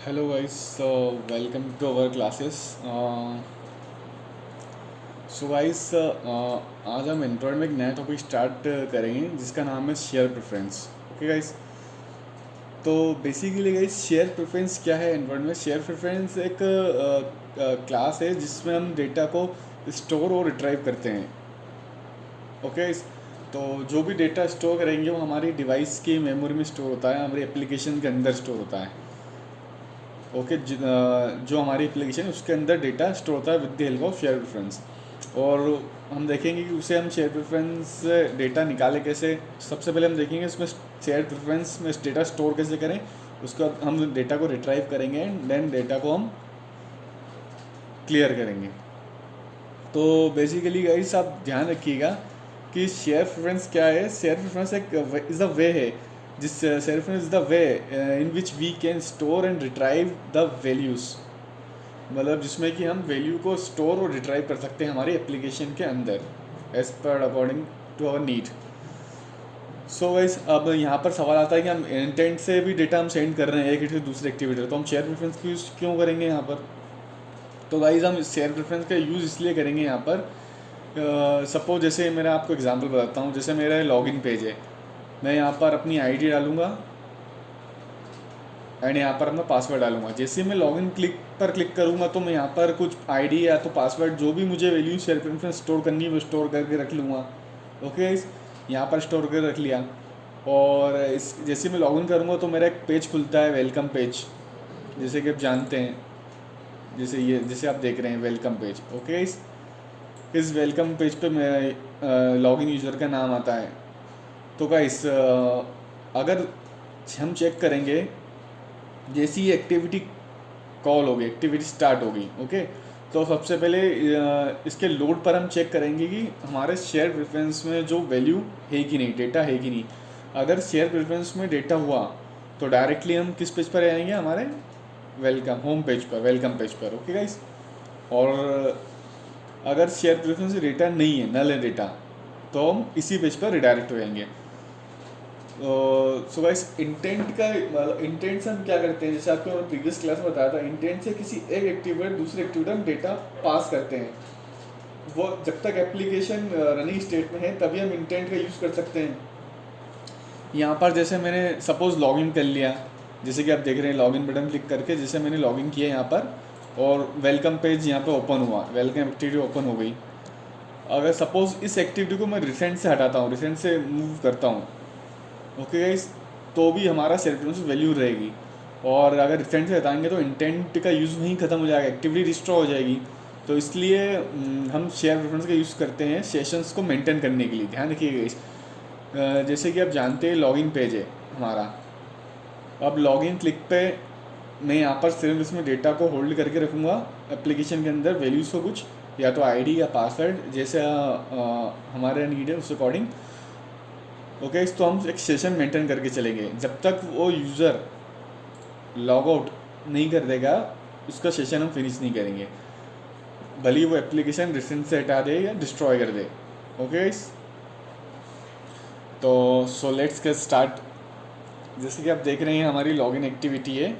Hello guys, so welcome to our classes. So guys आज हम Android में एक नया टॉपिक स्टार्ट करेंगे जिसका नाम है शेयर प्रेफरेंस. ओके गाइस, तो बेसिकली गाइस शेयर प्रेफरेंस क्या है एंड्रॉयड में. शेयर प्रेफरेंस एक क्लास है जिसमें हम डेटा को स्टोर और रिट्राइव करते हैं. ओके, तो जो भी डेटा स्टोर करेंगे वो हमारी डिवाइस की मेमोरी में स्टोर होता है, हमारी एप्लीकेशन के अंदर स्टोर होता है. ओके, जो हमारी एप्लीकेशन है उसके अंदर डेटा स्टोर होता है with the help of share preference. और हम देखेंगे कि उसे हम शेयर प्रेफरेंस से डेटा निकालें कैसे. सबसे पहले हम देखेंगे उसमें शेयर प्रेफरेंस में डेटा स्टोर कैसे करें. उसके बाद हम डेटा को रिट्राइव करेंगे एंड देन डेटा को हम क्लियर करेंगे. तो बेसिकली गाइस आप ध्यान रखिएगा कि शेयर प्रेफरेंस क्या है. शेयर प्रेफरेंस एक इज़ द वे है जिस share preference is the way in which we can store and retrieve the values. मतलब जिसमें कि हम वैल्यू को स्टोर और रिट्राइव कर सकते हैं हमारी एप्लीकेशन के अंदर as per according to our need. So guys, अब यहाँ पर सवाल आता है कि हम इंटेंट से भी डेटा हम सेंड कर रहे हैं एक एक्टिविटी से दूसरे एक्टिविटी, तो हम शेयर प्रेफरेंस की यूज़ क्यों करेंगे यहाँ पर. तो गाइस हम शेयर प्रेफरेंस का यूज़ इसलिए करेंगे यहाँ पर. सपोज जैसे मेरा आपको एग्जांपल बताता हूँ. जैसे मेरा लॉगिन पेज है, मैं यहाँ पर अपनी आईडी डालूँगा एंड यहाँ पर मैं पासवर्ड डालूंगा. जैसे मैं लॉगिन क्लिक करूँगा तो मैं यहाँ पर कुछ आईडी या तो पासवर्ड जो भी मुझे वैल्यू शेयर प्रेफरेंस स्टोर करनी है वो स्टोर करके रख लूँगा. ओके, यहाँ पर स्टोर कर रख लिया. और इस जैसे मैं लॉगिन करूँगा तो मेरा एक पेज खुलता है, वेलकम पेज, जैसे कि आप जानते हैं. जैसे आप देख रहे हैं वेलकम पेज. ओके, इस वेलकम पेज पे मेरा लॉगिन यूज़र का नाम आता है. तो गाइस अगर हम चेक करेंगे जैसी ही एक्टिविटी कॉल होगी, एक्टिविटी स्टार्ट होगी. ओके, तो सबसे पहले इसके लोड पर हम चेक करेंगे कि हमारे शेयर प्रेफरेंस में जो वैल्यू है कि नहीं, डेटा है कि नहीं. अगर शेयर प्रेफरेंस में डेटा हुआ तो डायरेक्टली हम किस पेज पर आएंगे, हमारे वेलकम होम पेज पर, वेलकम पेज पर. ओके गाइस, और अगर शेयर प्रेफरेंस में डेटा नहीं है, नल है डेटा, तो हम इसी पेज पर रिडायरेक्ट हो जाएंगे. सो गाइस, इंटेंट का इंटेंट से हम क्या करते हैं, जैसे आपको मैं प्रीवियस क्लास में बताया था, इंटेंट से किसी एक एक्टिविटी दूसरे एक्टिविटी हम डेटा पास करते हैं. वो जब तक एप्लीकेशन रनिंग स्टेट में है तभी हम इंटेंट का यूज़ कर सकते हैं. यहाँ पर जैसे मैंने सपोज लॉगिन कर लिया, जैसे कि आप देख रहे हैं लॉगिन बटन क्लिक करके जैसे मैंने लॉगिन किया यहाँ पर, और वेलकम पेज यहाँ पर ओपन हुआ, वेलकम एक्टिविटी ओपन हो गई. अगर सपोज इस एक्टिविटी को मैं रिसेंट से हटाता हूँ, रिसेंट से मूव करता हूँ, ओके गाइस, तो भी हमारा शेयर प्रेफरेंस वैल्यू रहेगी. और अगर रिसेंट से हटाएंगे तो इंटेंट का यूज़ वहीं ख़त्म हो जाएगा, एक्टिविटी डिस्ट्रॉय हो जाएगी. तो इसलिए हम शेयर प्रेफरेंस का यूज़ करते हैं सेशंस को मेंटेन करने के लिए. ध्यान रखिएगा इस जैसे कि आप जानते हैं लॉगिन पेज है हमारा. अब लॉगिन क्लिक पे मैं यहाँ पर सिर्फ इसमें डेटा को होल्ड करके रखूँगा एप्लीकेशन के अंदर, वैल्यूज़ को कुछ या तो आईडी या पासवर्ड जैसे हमारे नीड है उस अकॉर्डिंग. ओके, तो हम एक सेशन मेंटेन करके चलेंगे जब तक वो यूज़र लॉग आउट नहीं कर देगा, उसका सेशन हम फिनिश नहीं करेंगे, भले वो एप्लीकेशन रिसेंट से हटा दे या डिस्ट्रॉय कर दे. ओके, तो सो लेट्स गेट स्टार्ट. जैसे कि आप देख रहे हैं हमारी लॉगिन एक्टिविटी है.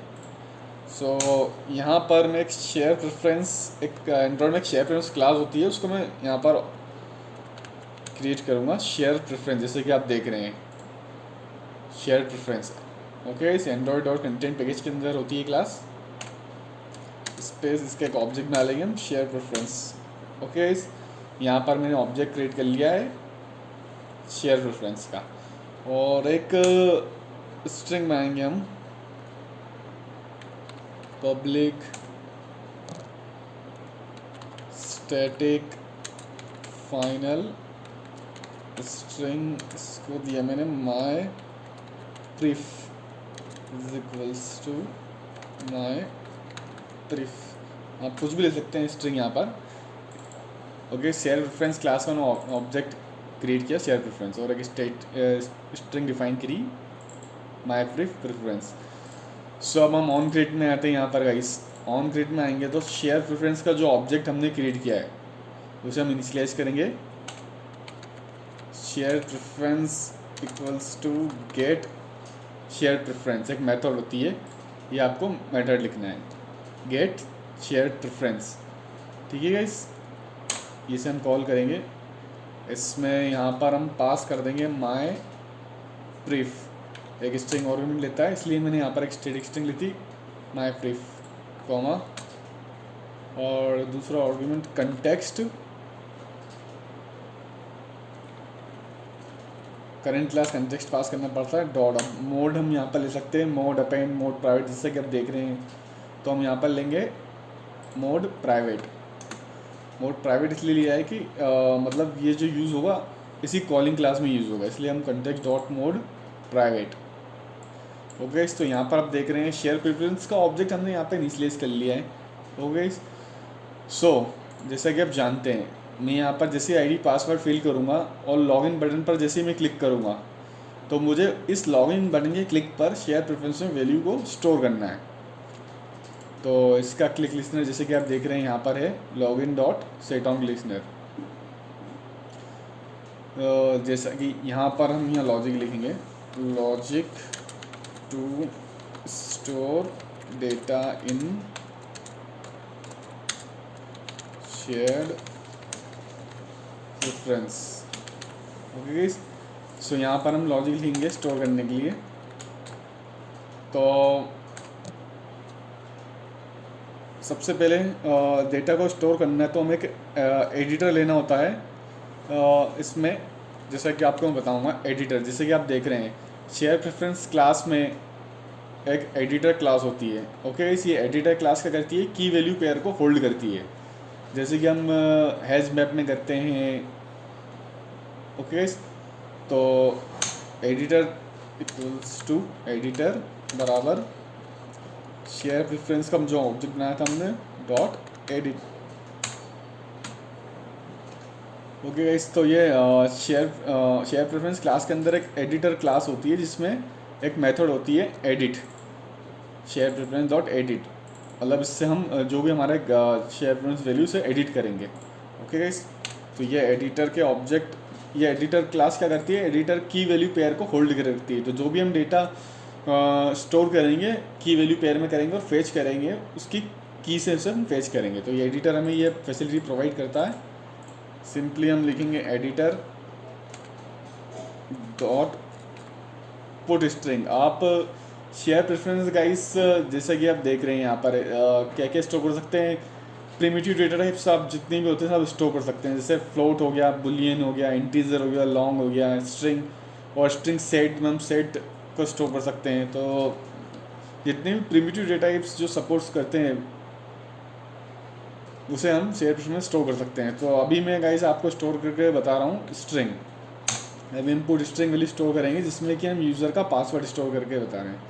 सो यहाँ पर मैं एक शेयर प्रेफरेंस, एक एंड्रॉयड में एक शेयर प्रेफरेंस क्लास होती है, उसको मैं यहाँ पर क्रिएट करूँगा शेयर प्रेफरेंस. जैसे कि आप देख रहे हैं शेयर प्रेफरेंस. ओके, इस एंड्रॉयड और कंटेंट पैकेज के अंदर होती है क्लास. स्पेस इसका एक ऑब्जेक्ट डालेंगे हम, शेयर प्रेफरेंस. ओके, यहाँ पर मैंने ऑब्जेक्ट क्रिएट कर लिया है शेयर प्रेफरेंस का, और एक स्ट्रिंग बनाएंगे हम, पब्लिक स्टैटिक फाइनल स्ट्रिंग. इसको दिया मैंने माई प्रिफ इज इक्वल्स टू माई प्रिफ. आप कुछ भी ले सकते हैं स्ट्रिंग यहाँ पर. ओके, शेयर प्रेफरेंस क्लास का ऑब्जेक्ट क्रिएट किया शेयर प्रेफरेंस, और एक स्ट्रिंग डिफाइन करी माई प्रेफरेंस. सो अब हम ऑन क्रिएट में आते हैं. यहाँ पर गाइस ऑन क्रिएट में आएंगे तो शेयर प्रेफरेंस का जो ऑब्जेक्ट हमने क्रिएट किया है उसे हम इनिशियलाइज करेंगे. Share preference equals to get share preference एक मेथड होती है ये आपको मेथड लिखना है, गेट शेयर प्रेफरेंस। ठीक है गाइस, इसे हम कॉल करेंगे। इसमें यहाँ पर हम पास कर देंगे माई प्रीफ। एक स्ट्रिंग आर्गुमेंट लेता है, इसलिए मैंने यहाँ पर एक स्टैटिक स्ट्रिंग ली थी माई प्रीफ, कॉमा, और दूसरा argument context, current class context pass करना पड़ता है, डॉट। मोड हम यहाँ पर ले सकते हैं, मोड अपेंड, मोड प्राइवेट, जैसे कि आप देख रहे हैं। तो हम यहाँ पर लेंगे मोड प्राइवेट। मोड प्राइवेट इसलिए लिया है कि मतलब ये जो यूज़ होगा इसी कॉलिंग क्लास में यूज़ होगा, इसलिए हम context dot mode private. Okay, तो यहाँ पर आप देख रहे हैं शेयर प्रेफरेंस का ऑब्जेक्ट हमने यहाँ पे इनिशियलाइज कर लिया है। ओके, सो जैसा कि आप जानते हैं, मैं यहाँ पर जैसे आईडी पासवर्ड फिल करूँगा और लॉगिन बटन पर जैसे मैं क्लिक करूँगा तो मुझे इस लॉगिन बटन के क्लिक पर शेयर प्रेफरेंस में वैल्यू को स्टोर करना है। तो इसका क्लिक लिसनर जैसे कि आप देख रहे हैं यहाँ पर है login dot set on listener. जैसा कि यहाँ पर हम यहाँ लॉजिक लिखेंगे, logic to store data in shared preference. Okay guys, so यहाँ पर हम लॉजिक लिखेंगे स्टोर करने के लिए। तो सबसे पहले डेटा को स्टोर करना है तो हमें एक एडिटर लेना होता है। इसमें जैसा कि आपको मैं बताऊंगा, एडिटर जैसे कि आप देख रहे हैं शेयर प्रेफरेंस क्लास में एक एडिटर क्लास होती है। ओके, इस ये एडिटर क्लास क्या करती है, की वैल्यू पेयर को होल्ड करती है, जैसे कि हम हैश मैप में करते हैं। ओके, तो एडिटर इक्वल्स टू एडिटर बराबर शेयर प्रेफरेंस का जो ऑब्जेक्ट बनाया था हमने डॉट एडिट। ओके गाइस, तो ये शेयर प्रेफरेंस क्लास के अंदर एक एडिटर क्लास होती है जिसमें एक मेथड होती है edit, share preference dot edit. मतलब इससे हम जो भी हमारे शेयर प्रेफरेंस वैल्यू से एडिट करेंगे। ओके गाइस, तो ये एडिटर के ऑब्जेक्ट, ये एडिटर क्लास क्या करती है, एडिटर की वैल्यू पेयर को होल्ड करती है। तो जो भी हम डेटा स्टोर करेंगे की वैल्यू पेयर में करेंगे और फेच करेंगे उसकी की से हम फेच करेंगे। तो ये एडिटर हमें ये फैसिलिटी प्रोवाइड करता है। सिंपली हम लिखेंगे एडिटर डॉट पुट स्ट्रिंग। आप शेयर प्रेफरेंस गाइस जैसा कि आप देख रहे हैं यहाँ पर क्या क्या स्टोर कर सकते हैं, प्रिमिटिव डेटा टाइप्स आप जितने भी होते हैं सब स्टोर कर सकते हैं। जैसे फ्लोट हो गया, बुलियन हो गया, इंटीजर हो गया, लॉन्ग हो गया, स्ट्रिंग, और स्ट्रिंग सेट में हम सेट को स्टोर कर सकते हैं। तो जितने भी प्रिमिटिव डेटा टाइप्स जो सपोर्ट्स करते हैं उसे हम शेयर प्रेफरेंस में स्टोर कर सकते हैं। तो अभी मैं गाइस आपको स्टोर करके बता रहा हूँ स्ट्रिंग। अभी इनपुट स्ट्रिंग वैल्यू स्टोर करेंगे जिसमें कि हम यूज़र का पासवर्ड स्टोर करके बता रहे हैं।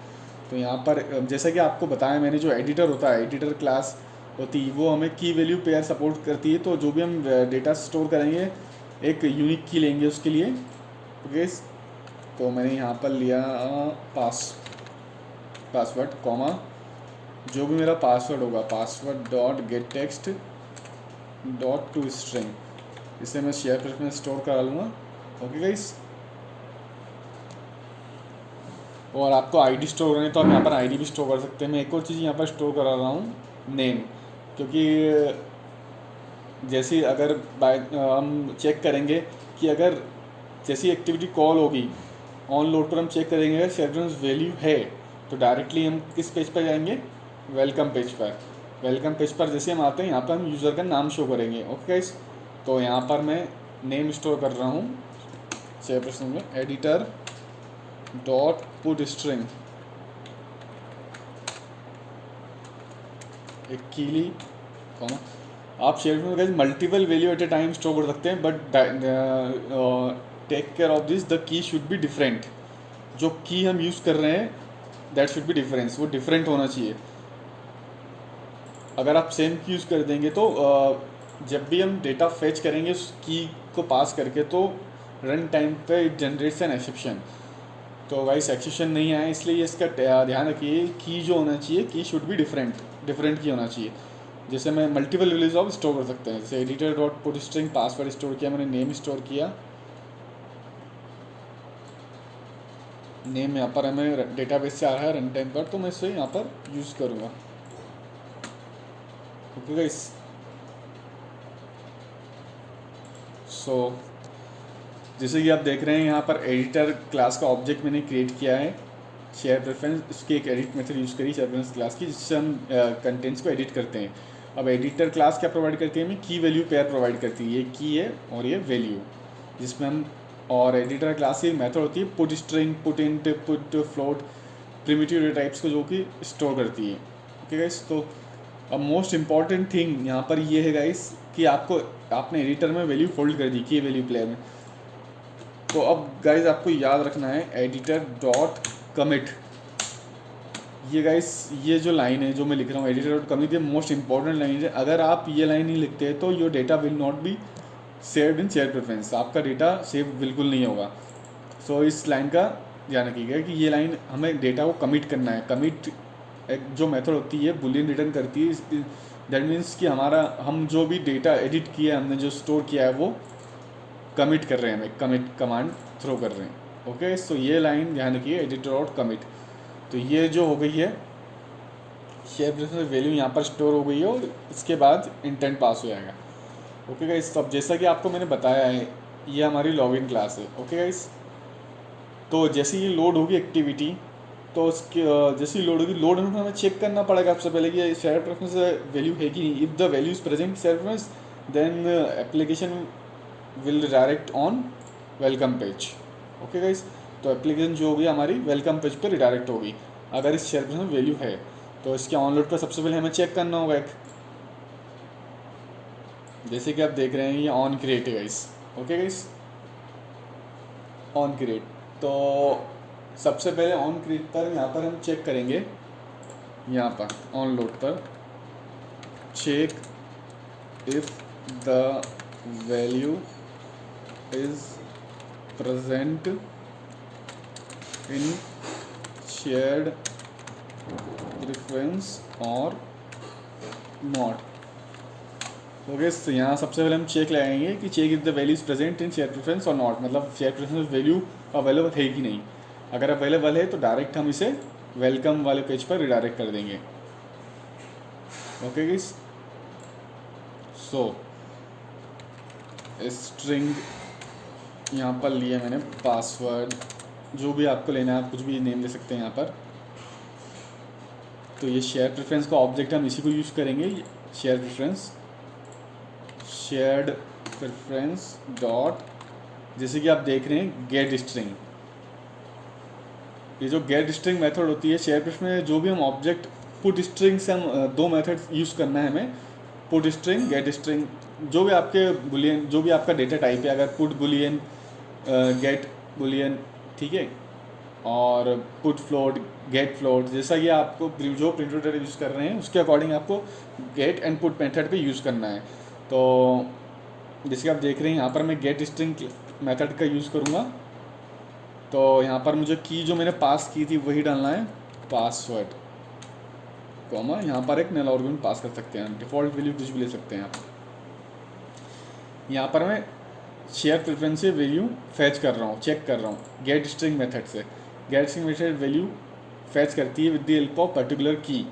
तो यहाँ पर जैसा कि आपको बताया मैंने, जो एडिटर होता है, एडिटर क्लास होती है, वो हमें की वैल्यू पेयर सपोर्ट करती है। तो जो भी हम डेटा स्टोर करेंगे एक यूनिक की लेंगे उसके लिए। ओके, तो मैंने यहाँ पर लिया पासवर्ड, कॉमा, जो भी मेरा पासवर्ड होगा password dot gate text dot to string, इसे मैं शेयर प्रेफरेंस में स्टोर करा लूँगा। ओके गाइस, और आपको आईडी स्टोर करनी तो आप यहाँ पर आईडी भी स्टोर कर सकते हैं। मैं एक और चीज़ यहाँ पर स्टोर करा रहा हूँ, नेम, क्योंकि जैसे अगर हम चेक करेंगे कि अगर जैसी एक्टिविटी कॉल होगी ऑन लोड पर हम चेक करेंगे अगर शेयर प्रेफरेंस वैल्यू है तो डायरेक्टली हम किस पेज पर जाएंगे, वेलकम पेज पर। वेलकम पेज पर जैसे हम आते हैं यहाँ पर हम यूज़र का नाम शो करेंगे। ओके गाइस, तो यहाँ पर मैं नेम स्टोर कर रहा हूँ शेयर प्रेफरेंस में, एडिटर डॉट पुट स्ट्रिंग, एक कीली, कॉमा। आप शेयर प्रेफरेंस में multiple value at a time store कर सकते हैं, but take care of this, the key should be different. जो की हम यूज़ कर रहे हैं दैट शुड बी डिफरेंस, वो डिफरेंट होना चाहिए। अगर आप सेम की यूज़ कर देंगे तो जब भी हम डेटा फेच करेंगे उस की को पास करके तो रन टाइम पे इट जनरेट्स एन एक्सेप्शन। तो वाइस एक्सेप्शन नहीं आया, इसलिए इसका ध्यान रखिए की जो होना चाहिए की शुड बी डिफरेंट की होना चाहिए। जैसे मैं मल्टीपल वैल्यूज ऑफ स्टोर कर सकते हैं, जैसे editor dot put string password store किया मैंने, नेम स्टोर किया, नेम यहाँ पर हमें डेटाबेस से आ रहा है रन टाइम पर, तो मैं इसे यहाँ पर यूज़ करूँगा। ओके गाइस, सो जैसे कि आप देख रहे हैं यहाँ पर एडिटर क्लास का ऑब्जेक्ट मैंने क्रिएट किया है, शेयर प्रेफरेंस, उसकी एक एडिट मेथड यूज़ करी शेयर प्रेफरेंस क्लास की, जिससे हम कंटेंट्स को एडिट करते हैं। अब एडिटर क्लास क्या प्रोवाइड करती है हमें, की वैल्यू पेयर प्रोवाइड करती है, ये की है और ये वैल्यू, जिसमें हम, और एडिटर क्लास की मेथड होती है put string, put int, put float, primitive data types को जो कि स्टोर करती है। ओके गाइस, तो अब मोस्ट इम्पॉर्टेंट थिंग यहाँ पर ये है गाइस कि आपने एडिटर में वैल्यू होल्ड कर दी की वैल्यू प्लेयर में। तो अब गाइस आपको याद रखना है एडिटर डॉट कमिट, ये गाइस ये जो लाइन है जो मैं लिख रहा हूँ एडिटर डॉट कमिट, ये मोस्ट इंपॉर्टेंट लाइन है। अगर आप ये लाइन नहीं लिखते तो your data will not be saved in share preference, आपका डेटा सेव बिल्कुल नहीं होगा। सो इस लाइन का ध्यान रखिएगा कि ये लाइन हमें डेटा को कमिट करना है। कमिट एक जो मेथड होती है बुलियन रिटर्न करती है, दैट मीन्स कि हम जो भी डेटा एडिट किया है, हमने जो स्टोर किया है वो कमिट कर रहे हैं, हमें कमिट कमांड थ्रो कर रहे हैं। ओके, सो ये लाइन ध्यान रखिए एडिटर डॉट कमिट। तो ये जो हो गई है शेयर प्रेफरेंस वैल्यू यहाँ पर स्टोर हो गई है और इसके बाद इंटेंट पास हो जाएगा। ओके गाइस, तो अब जैसा कि आपको मैंने बताया है ये हमारी लॉगिन क्लास है। ओके गाइस, तो जैसे ये लोड होगी एक्टिविटी, तो उसके जैसे लोड होगी, लोड होने में हमें चेक करना पड़ेगा सबसे पहले कि शेयर प्रेफरेंस वैल्यू है कि नहीं। If the value is present share preference then application will direct on welcome page. Okay guys, तो एप्लीकेशन जो होगी हमारी वेलकम पेज पर रिडायरेक्ट होगी अगर इस शेयर प्रेफरेंस वैल्यू है। तो इसके ऑनलोड पर सबसे पहले हमें चेक करना होगा एक, जैसे कि आप देख रहे हैं ये ऑन क्रिएट है guys. Okay guys, on create, तो सबसे पहले ऑन क्रिएट पर यहाँ पर हम चेक करेंगे, यहाँ पर ऑन लोड पर check if the value is present in shared preference और नॉट। ओके, तो यहाँ सबसे पहले हम चेक लगाएंगे कि check if the value is present in share preference और नॉट, मतलब शेयर प्रेफरेंस वैल्यू अवेलेबल है कि नहीं। अगर अवेलेबल है तो डायरेक्ट हम इसे वेलकम वाले पेज पर रिडायरेक्ट कर देंगे। ओके गाइस, सो स्ट्रिंग यहाँ पर लिया मैंने, पासवर्ड जो भी आपको लेना है आप कुछ भी नेम ले सकते हैं यहाँ पर। तो ये शेयर प्रेफरेंस का ऑब्जेक्ट हम इसी को यूज़ करेंगे, share preference, shared preference dot, जैसे कि आप देख रहे हैं गेट स्ट्रिंग। ये जो गेट स्ट्रिंग मेथड होती है शेयर प्रेफरेंस में, जो भी हम ऑब्जेक्ट पुट स्ट्रिंग से हम दो मेथड यूज़ करना है हमें, पुट स्ट्रिंग, गेट स्ट्रिंग, जो भी आपके बुलियन, जो भी आपका डेटा टाइप है, अगर पुट बुलियन, गेट बुलियन, ठीक है, और पुट फ्लोट, गेट फ्लोट, जैसा कि आपको जो प्रिंट डेटा यूज़ कर रहे हैं उसके अकॉर्डिंग आपको गेट एंड पुट मेथड पे यूज़ करना है। तो जैसे आप देख रहे हैं यहाँ पर मैं गेट स्ट्रिंग मेथड का यूज़ करूँगा। तो यहाँ पर मुझे की जो मैंने पास की थी वही डालना है, पासवर्ड कॉमा, यहाँ पर एक नल आर्गुमेंट पास कर सकते हैं, डिफ़ॉल्ट वैल्यू कुछ भी ले सकते हैं आप। यहाँ पर मैं शेयर प्रेफरेंस से वैल्यू फैच कर रहा हूँ, चेक कर रहा हूँ गेट स्ट्रिंग मेथड से। Gate string method value fetch करती है with the help of particular की,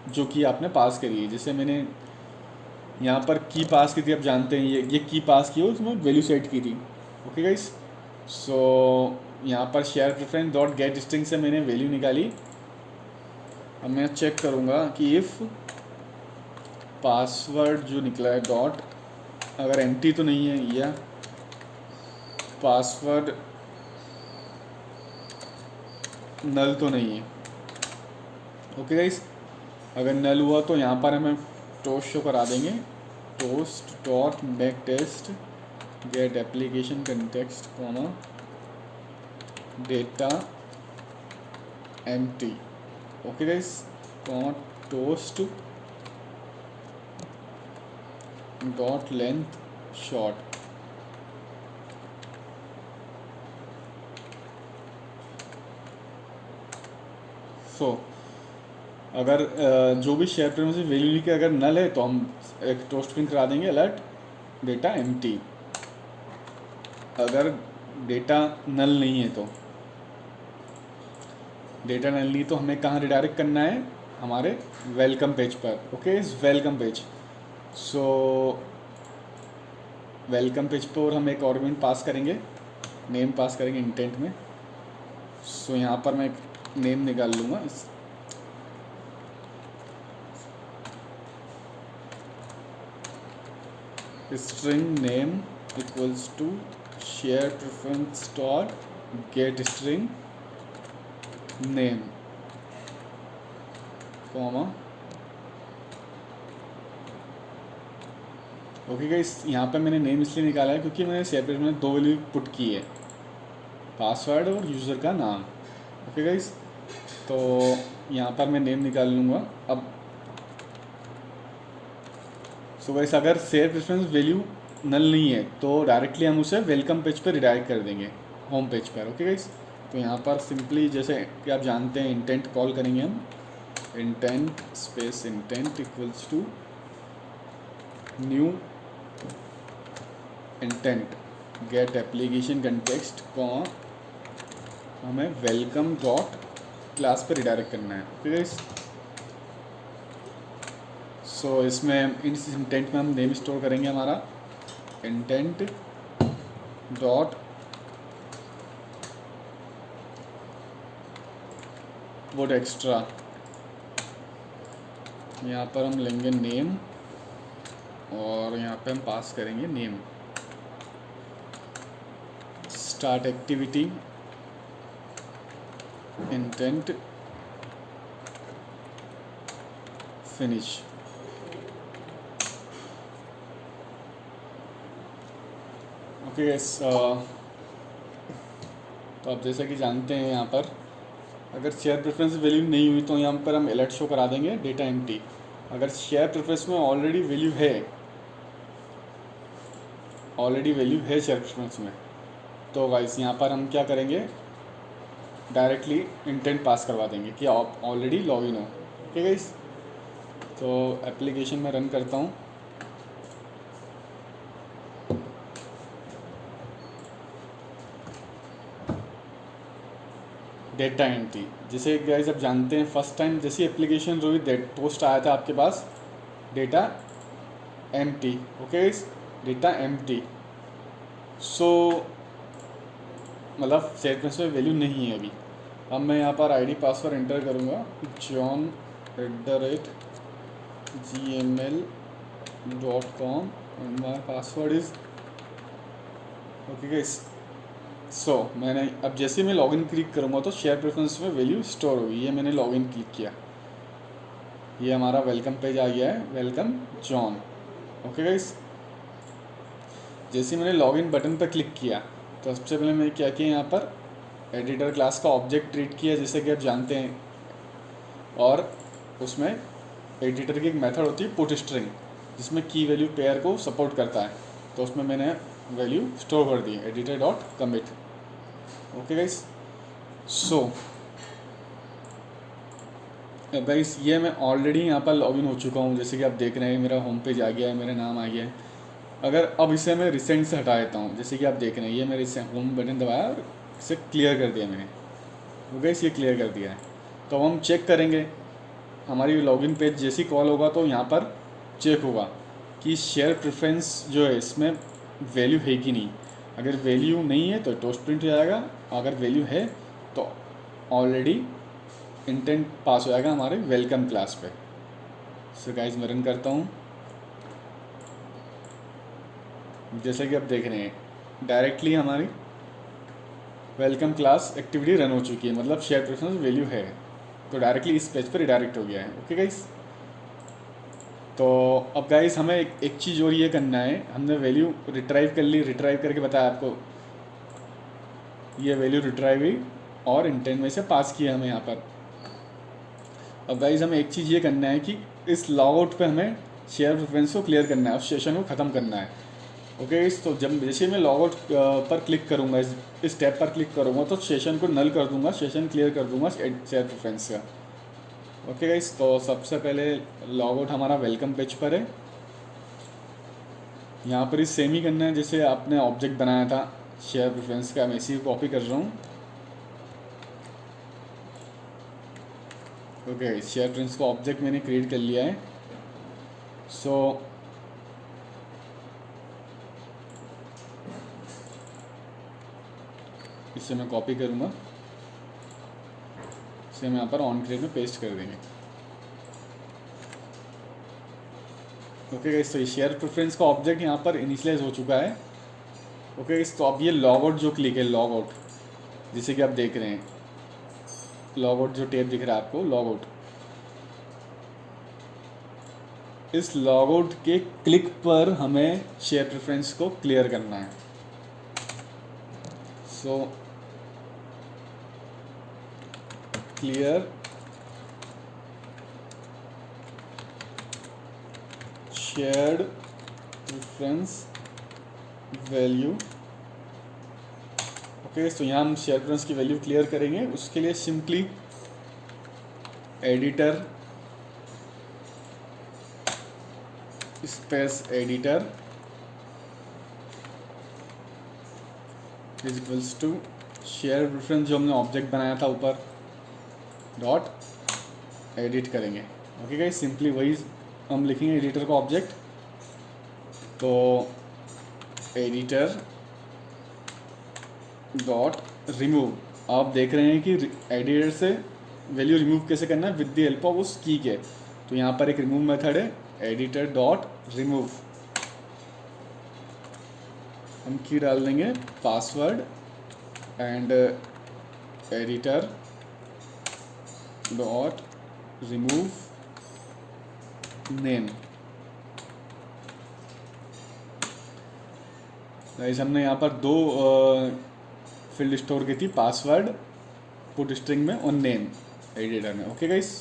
जो की आपने पास करी है। जैसे मैंने यहाँ पर की पास की थी, आप जानते हैं ये की पास की हो, उसमें वैल्यू सेट की थी। ओके गाइस, सो यहाँ पर share preference dot get string से मैंने वैल्यू निकाली। अब मैं चेक करूँगा कि इफ़ पासवर्ड जो निकला है डॉट, अगर एम्प्टी तो नहीं है, या पासवर्ड नल तो नहीं है। ओके गाइस, अगर नल हुआ तो यहाँ पर हमें टोस्ट शो करा देंगे, toast dot make text get application context comma data empty. Okay guys, comma toast dot length short. So अगर जो भी शेयर प्रेफरेंस में वैल्यू लिखे अगर नल है तो हम एक टोस्ट प्रिंट करा देंगे अलर्ट डेटा एम्प्टी। अगर डेटा नल नहीं है तो डेटा डल ली तो हमें कहाँ रिडायरेक्ट करना है, हमारे वेलकम पेज पर। ओके, इस welcome page. So welcome page पर हम एक आर्गुमेंट पास करेंगे, नेम पास करेंगे इंटेंट में। सो यहाँ पर मैं एक नेम निकाल लूँगा। String name equals to share preference dot get string name comma. Okay guys, यहाँ पे मैंने नेम इसलिए निकाला है क्योंकि मैंने शेयर प्रेफरेंस में 2 वैल्यू पुट की है, पासवर्ड और यूज़र का नाम। ओके गाइस, तो यहाँ पर मैं नेम निकाल लूँगा। अब सो गाइस, अगर शेयर प्रेफरेंस वैल्यू नल नहीं है तो डायरेक्टली हम उसे वेलकम पेज पर रिडायरेक्ट कर देंगे, होम पेज पर। ओके गाइस, तो यहाँ पर सिंपली जैसे कि आप जानते हैं इंटेंट कॉल करेंगे हम, intent space intent equals to new intent get application context comma, हमें वेलकम डॉट क्लास पर रिडायरेक्ट करना है। ओके गाइस, सो इसमें इस इंटेंट में हम नेम स्टोर करेंगे हमारा इंटेंट डॉट वोट एक्स्ट्रा। यहाँ पर हम लेंगे नेम और यहाँ पे हम पास करेंगे name. Start activity intent finish. Okay guys, तो आप जैसा कि जानते हैं यहाँ पर अगर शेयर प्रेफरेंस वैल्यू नहीं हुई तो यहाँ पर हम अलर्ट शो करा देंगे डेटा एम्प्टी। अगर शेयर प्रेफरेंस में ऑलरेडी वैल्यू है शेयर प्रेफरेंस में, तो गाइस यहाँ पर हम क्या करेंगे, डायरेक्टली इंटेंट पास करवा देंगे कि आप ऑलरेडी लॉगिन हो। ओके गाइस, तो एप्लीकेशन में रन करता हूँ। डेटा एंट्री, जैसे गाइस आप जानते हैं फर्स्ट टाइम जैसी एप्लीकेशन जो भी पोस्ट आया था आपके पास, data empty. Okay guys, data empty. So मतलब शेयर में वैल्यू नहीं है अभी। अब मैं यहाँ पर आईडी पासवर्ड एंटर करूँगा, john@gmail.com and my password is. Okay guys, so मैंने अब जैसे मैं लॉगिन क्लिक करूँगा तो शेयर प्रेफरेंस में वैल्यू स्टोर होगी। ये मैंने लॉगिन क्लिक किया, ये हमारा वेलकम पेज आ गया है, वेलकम जॉन। ओके गाइस, जैसे मैंने लॉगिन बटन पर क्लिक किया तो सबसे पहले मैंने क्या किया, यहाँ पर एडिटर क्लास का ऑब्जेक्ट ट्रीट किया जैसे कि आप जानते हैं, और उसमें एडिटर की एक मेथड होती है पुट स्ट्रिंग जिसमें की वैल्यू पेयर को सपोर्ट करता है, तो उसमें मैंने वैल्यू स्टोर कर दी editor dot commit. Okay guys, so guys ये मैं ऑलरेडी यहाँ पर लॉगिन हो चुका हूँ, जैसे कि आप देख रहे हैं मेरा होम पेज आ गया है, मेरा नाम आ गया है। अगर अब इसे मैं रिसेंट से हटा देता हूँ, जैसे कि आप देख रहे हैं ये मेरे होम बटन दबाया और इसे क्लियर कर दिया मैंने। तो गाइस ये क्लियर कर दिया है, तो अब हम चेक करेंगे हमारी लॉगिन पेज जैसी कॉल होगा तो यहाँ पर चेक होगा कि शेयर प्रेफरेंस जो है इसमें वैल्यू है कि नहीं। अगर वैल्यू नहीं है तो टोस्ट प्रिंट हो जाएगा, अगर वैल्यू है तो ऑलरेडी इंटेंट पास हो जाएगा हमारे वेलकम क्लास पे। सो गाइस मैं रन करता हूँ, जैसे कि आप देख रहे हैं डायरेक्टली हमारी वेलकम क्लास एक्टिविटी रन हो चुकी है, मतलब शेयर प्रेफरेंस वैल्यू है तो डायरेक्टली इस पेज पर रिडायरेक्ट हो गया है। ओके गाइस, तो अब गाइस हमें एक चीज़ और ये करना है, हमने वैल्यू रिट्राइव कर ली, रिट्राइव करके बताया आपको ये वैल्यू रिट्राइव हुई और इंटेंट में से पास किया हमें यहाँ पर। अब गाइस हमें एक चीज़ ये करना है कि इस लॉगआउट पे हमें शेयर प्रेफरेंस को क्लियर करना है, उस सेशन को ख़त्म करना है। ओके गाइस, तो जब जैसे मैं लॉगआउट पर क्लिक करूँगा, इस टैब पर क्लिक करूँगा तो सेशन को नल कर दूँगा, सेशन क्लियर कर दूँगा शेयर प्रेफरेंस का। ओके गाइस, तो सबसे पहले लॉगआउट हमारा वेलकम पेज पर है, यहाँ पर इस सेम ही करना है जैसे आपने ऑब्जेक्ट बनाया था शेयर प्रेफरेंस का, मैं इसी को कॉपी कर रहा हूँ। ओके, शेयर प्रेफरेंस को ऑब्जेक्ट मैंने क्रिएट कर लिया है। सो इसे मैं कॉपी करूँगा, इसे हम यहाँ पर ऑन क्रिएट में पेस्ट कर देंगे। ओके गाइस, तो ये शेयर प्रेफरेंस का ऑब्जेक्ट यहाँ पर इनिशियलाइज हो चुका है। ओके गाइस, तो अब ये लॉग आउट जो क्लिक है, लॉग आउट, जैसे कि आप देख रहे हैं, लॉग आउट जो टैब दिख रहा है आपको, लॉग आउट, इस लॉग आउट के क्लिक पर हमें शेयर प्रेफरेंस को क्लियर करना है। So clear shared preference value. Okay, तो यहाँ हम शेयर प्रेफरेंस की वैल्यू क्लियर करेंगे। उसके लिए simply editor space editor is equals to share preference जो हमने ऑब्जेक्ट बनाया था ऊपर, डॉट एडिट करेंगे। ओके गाइस, सिंपली वही हम लिखेंगे एडिटर का ऑब्जेक्ट। तो एडिटर डॉट रिमूव, आप देख रहे हैं कि एडिटर से वैल्यू रिमूव कैसे करना है, विद द हेल्प ऑफ उस की के। तो यहाँ पर एक रिमूव मेथड है, एडिटर डॉट रिमूव, हम की डाल देंगे password and editor dot remove name. Guys, हमने यहाँ पर दो फील्ड स्टोर की थी, पासवर्ड पुट स्ट्रिंग में और नेम एडिटर में। ओके गाइस,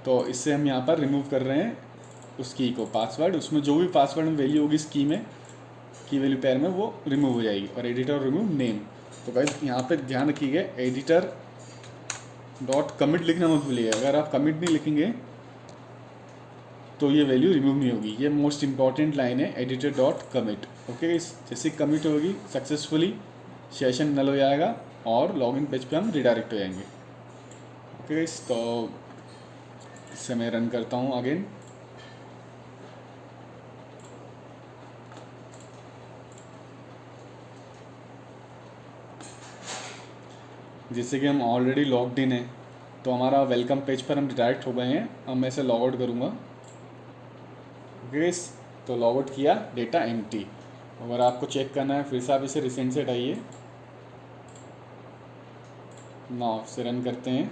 तो इससे हम यहाँ पर रिमूव कर रहे हैं उस की को, पासवर्ड, उसमें जो भी पासवर्ड में वैल्यू होगी इस की में, की वैल्यू पेयर में, वो रिमूव हो जाएगी। और एडिटर रिमूव नेम। तो गाइस यहाँ पे ध्यान रखिएगा, एडिटर डॉट कमिट लिखना मत भूलिएगा। अगर आप कमिट नहीं लिखेंगे तो ये वैल्यू रिमूव नहीं होगी। ये मोस्ट इंपॉर्टेंट लाइन है, एडिटर डॉट कमिट। ओके, जैसे कमिट होगी सक्सेसफुली सेशन नल हो जाएगा और लॉगिन पेज पे हम रिडायरेक्ट हो जाएंगे। ओके, तो इससे मैं रन करता हूँ अगेन। जैसे कि हम ऑलरेडी लॉग्ड इन है, तो हमारा वेलकम पेज पर हम डायरेक्ट हो गए हैं। अब मैं इसे लॉग आउट करूँगा। ओके, तो लॉग आउट किया, डेटा एम्प्टी। अगर आपको चेक करना है फिर से आप इसे रिसेंट से हटाइए। नाउ इसे रन करते हैं।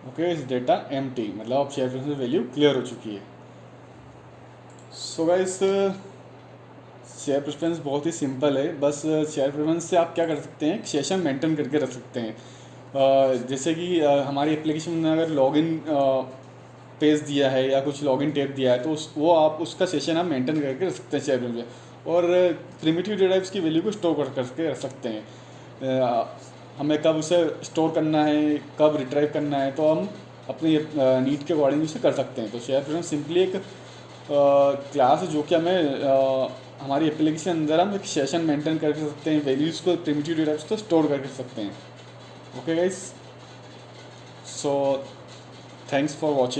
ओके, इस डेटा एम्प्टी, मतलब अब शेयर प्रेफरेंस वैल्यू क्लियर हो चुकी है। सो गाइस, शेयर प्रेफरेंस बहुत ही सिंपल है। बस शेयर प्रेफरेंस से आप क्या कर सकते हैं, सेशन मेंटेन करके रख सकते हैं। जैसे कि हमारी एप्लीकेशन में अगर लॉगिन पेज दिया है या कुछ लॉगिन टैब दिया है, तो वो आप उसका सेशन आप मेंटेन करके रख सकते हैं शेयर प्रेफरेंस में। और प्रिमिटिव डेटा टाइप्स की वैल्यू को स्टोर करके रख सकते हैं। हमें कब उसे स्टोर करना है, कब रिट्राइव करना है, तो हम अपनी नीड के अकॉर्डिंग उसे कर सकते हैं। तो शेयर प्रेफरेंस सिंपली एक क्लास है जो कि हमें हमारी एप्लीकेशन अंदर हम एक सेशन मेंटेन करके सकते हैं, वैल्यूज़ को, प्रिमिटिव डेटा टाइप्स को स्टोर करके सकते हैं। Okay guys, so thanks for watching.